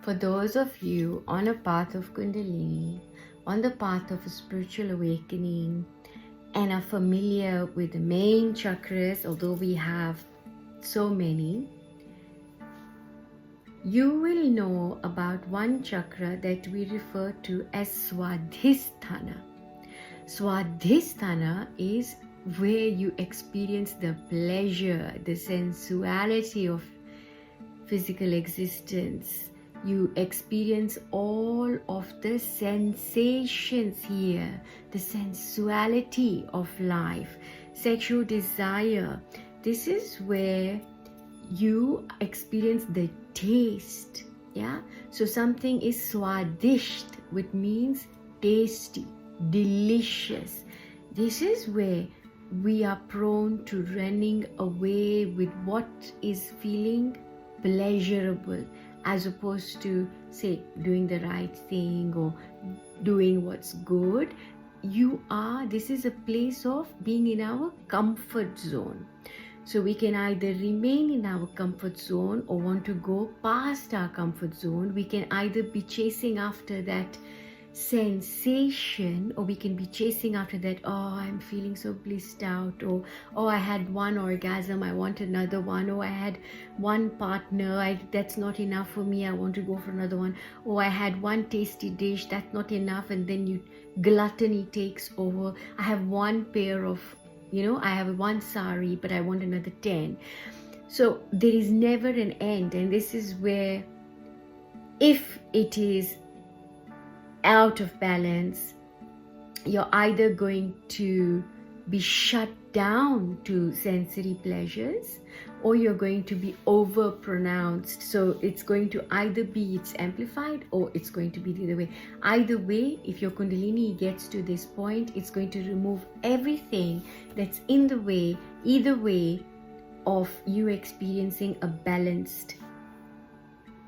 For those of you on a path of Kundalini, on the path of a spiritual awakening, and are familiar with the main chakras, although we have so many, you will know about one chakra that we refer to as Swadhisthana. Swadhisthana is where you experience the pleasure, the sensuality of physical existence. You experience all of the sensations here, the sensuality of life, sexual desire. This is where you experience the taste. Yeah, so something is swadisht, which means tasty, delicious. This is where we are prone to running away with what is feeling pleasurable, as opposed to, say, doing the right thing or doing what's good. This is a place of being in our comfort zone. So we can either remain in our comfort zone or want to go past our comfort zone. We can either be chasing after that sensation, or we can be chasing after that, oh, I'm feeling so blissed out, or oh, I had one orgasm, I want another one, or I had one partner, that's not enough for me, I want to go for another one, or I had one tasty dish, that's not enough, and then gluttony takes over. I have one pair of, I have one sari, but I want another 10. So there is never an end, and this is where, if it is out of balance, you're either going to be shut down to sensory pleasures, or you're going to be over pronounced. So it's going to either be it's amplified, or it's going to be the other way. Either way, if your Kundalini gets to this point, it's going to remove everything that's in the way, either way, of you experiencing a balanced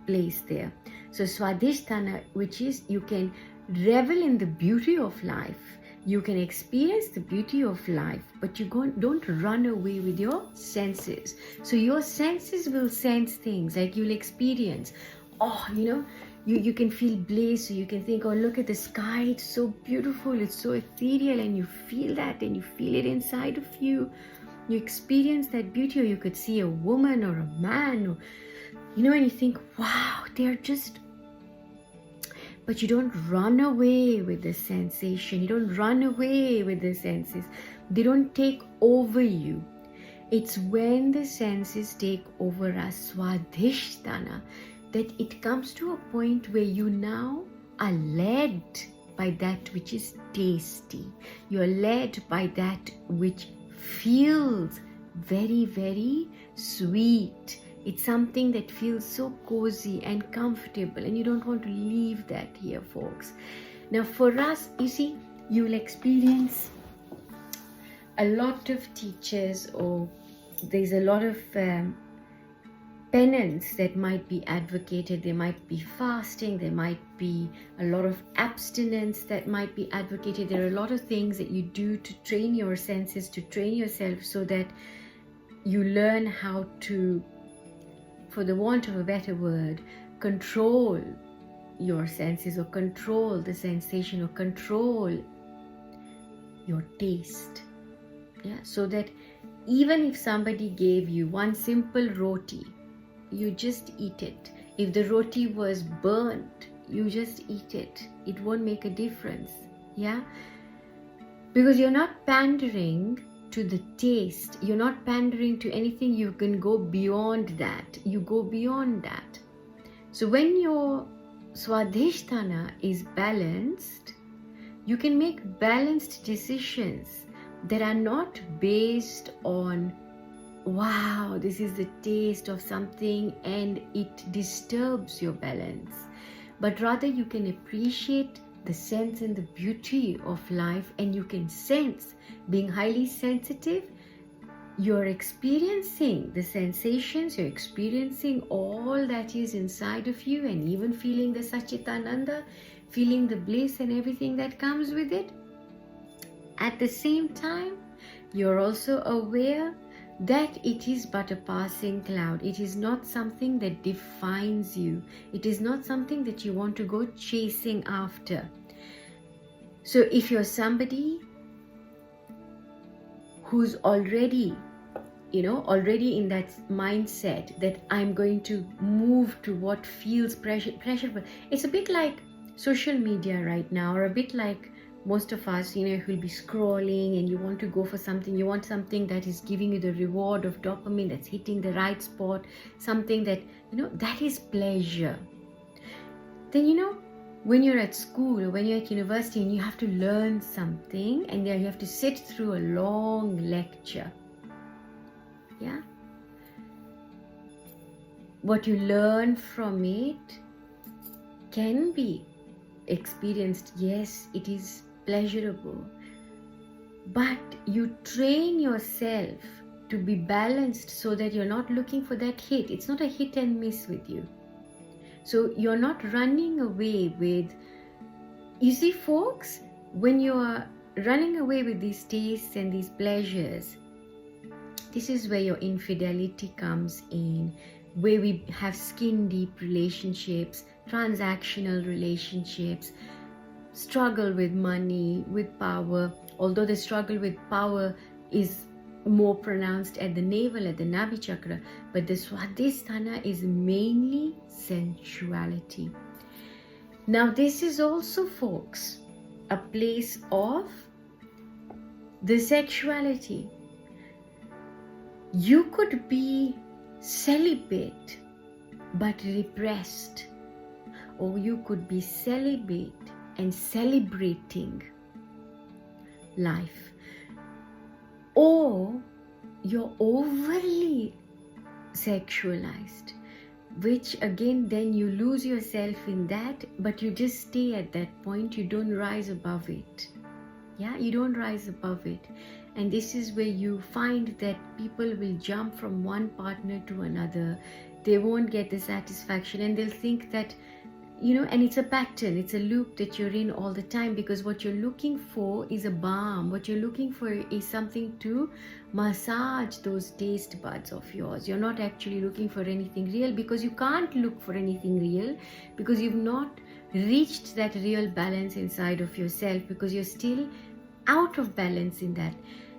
place there. So Swadhisthana, which is you can revel in the beauty of life, you can experience the beauty of life, but you don't run away with your senses. So your senses will sense things, like you'll experience, you can feel bliss, so you can think, oh, look at the sky, it's so beautiful, it's so ethereal, and you feel that, and you feel it inside of you. You experience that beauty, or you could see a woman or a man, or and you think, wow, they're just, but you don't run away with the sensation. You don't run away with the senses. They don't take over you. It's when the senses take over us, Swadhisthana, that it comes to a point where you now are led by that which is tasty. You're led by that which feels very, very sweet. It's something that feels so cozy and comfortable, and you don't want to leave that here, folks. Now, for us, you see, you'll experience a lot of teachers, or there's a lot of penance that might be advocated. There might be fasting, there might be a lot of abstinence that might be advocated. There are a lot of things that you do to train your senses, to train yourself, so that you learn how to, for the want of a better word, control your senses, or control the sensation, or control your taste. Yeah, so that even if somebody gave you one simple roti, you just eat it. If the roti was burnt, you just eat it. It won't make a difference. Yeah, because you're not pandering to the taste, you're not pandering to anything. You can go beyond that. You go beyond that. So when your Swadhisthana is balanced, you can make balanced decisions that are not based on, wow, this is the taste of something and it disturbs your balance, but rather you can appreciate the sense and the beauty of life, and you can sense, being highly sensitive, you're experiencing the sensations, you're experiencing all that is inside of you, and even feeling the Sachitananda, feeling the bliss and everything that comes with it. At the same time, you're also aware that it is but a passing cloud. It is not something that defines you. It is not something that you want to go chasing after. So if you're somebody who's already in that mindset that I'm going to move to what feels pleasurable. It's a bit like social media right now, or a bit like most of us, who'll be scrolling and you want to go for something. You want something that is giving you the reward of dopamine, that's hitting the right spot, something that, that is pleasure. Then, when you're at school or when you're at university and you have to learn something and then you have to sit through a long lecture. Yeah, what you learn from it can be experienced. Yes, it is pleasurable, but you train yourself to be balanced so that you're not looking for that hit. It's not a hit and miss with you. So you're not running away with, you see folks, when you are running away with these tastes and these pleasures, this is where your infidelity comes in, where we have skin deep relationships, transactional relationships, struggle with money, with power. Although the struggle with power is more pronounced at the navel, at the Nabi Chakra, but the Swadisthana is mainly sensuality. Now this is also, folks, a place of the sexuality. You could be celibate but repressed, or you could be celibate and celebrating life, or you're overly sexualized, which again then you lose yourself in that, but you just stay at that point. You don't rise above it. Yeah, you don't rise above it. And this is where you find that people will jump from one partner to another. They won't get the satisfaction, and they'll think that, and it's a pattern, it's a loop that you're in all the time, because what you're looking for is a balm. What you're looking for is something to massage those taste buds of yours. You're not actually looking for anything real, because you can't look for anything real, because you've not reached that real balance inside of yourself, because you're still out of balance in that.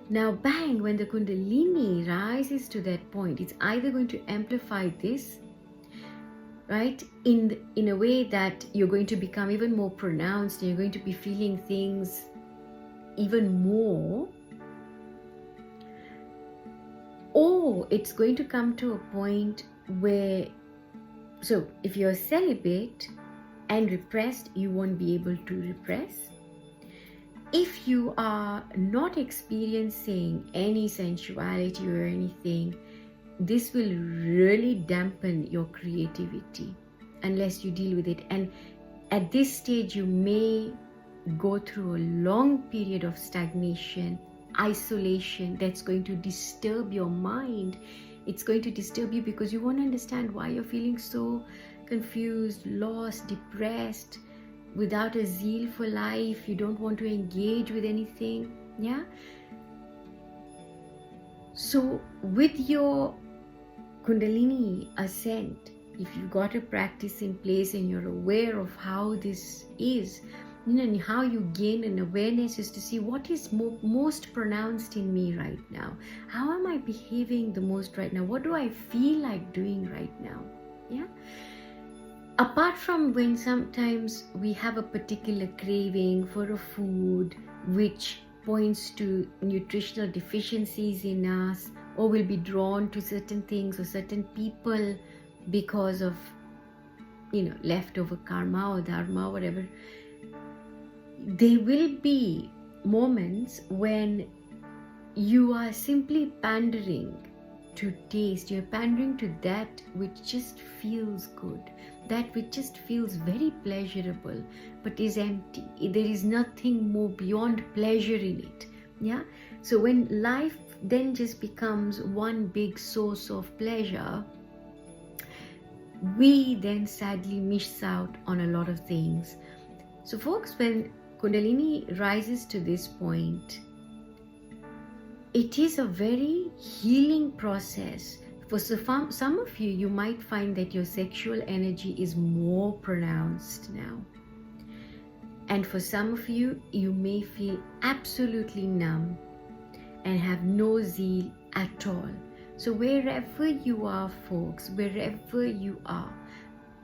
Now, bang, when the Kundalini rises to that point, it's either going to amplify this, right, in a way that you're going to become even more pronounced, and you're going to be feeling things even more, or it's going to come to a point where, so if you're celibate and repressed, you won't be able to repress. If you are not experiencing any sensuality or anything, this will really dampen your creativity unless you deal with it. And at this stage, you may go through a long period of stagnation, isolation, that's going to disturb your mind. It's going to disturb you because you won't understand why you're feeling so confused, lost, depressed, without a zeal for life. You don't want to engage with anything. Yeah. So with your Kundalini ascent, if you've got a practice in place and you're aware of how this is, and how you gain an awareness is to see what is most pronounced in me right now. How am I behaving the most right now? What do I feel like doing right now? Yeah. Apart from when sometimes we have a particular craving for a food which points to nutritional deficiencies in us, or will be drawn to certain things or certain people because of, leftover karma or dharma, whatever. There will be moments when you are simply pandering to taste. You're pandering to that which just feels good, that which just feels very pleasurable, but is empty. There is nothing more beyond pleasure in it. Yeah. So when life then just becomes one big source of pleasure, we then sadly miss out on a lot of things. So folks, when Kundalini rises to this point, it is a very healing process. For some of you, you might find that your sexual energy is more pronounced now. And for some of you, you may feel absolutely numb and have no zeal at all. So wherever you are, folks, wherever you are,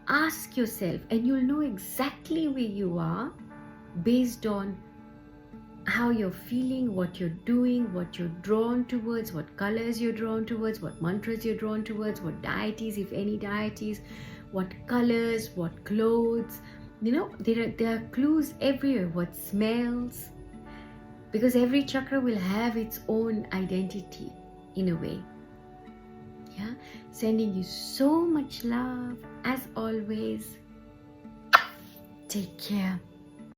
ask yourself, and you'll know exactly where you are based on how you're feeling, what you're doing, what you're drawn towards, what colors you're drawn towards, what mantras you're drawn towards, what deities, if any deities, what colors, what clothes. You know, there are clues everywhere, what smells, because every chakra will have its own identity in a way. Yeah, sending you so much love as always. Take care.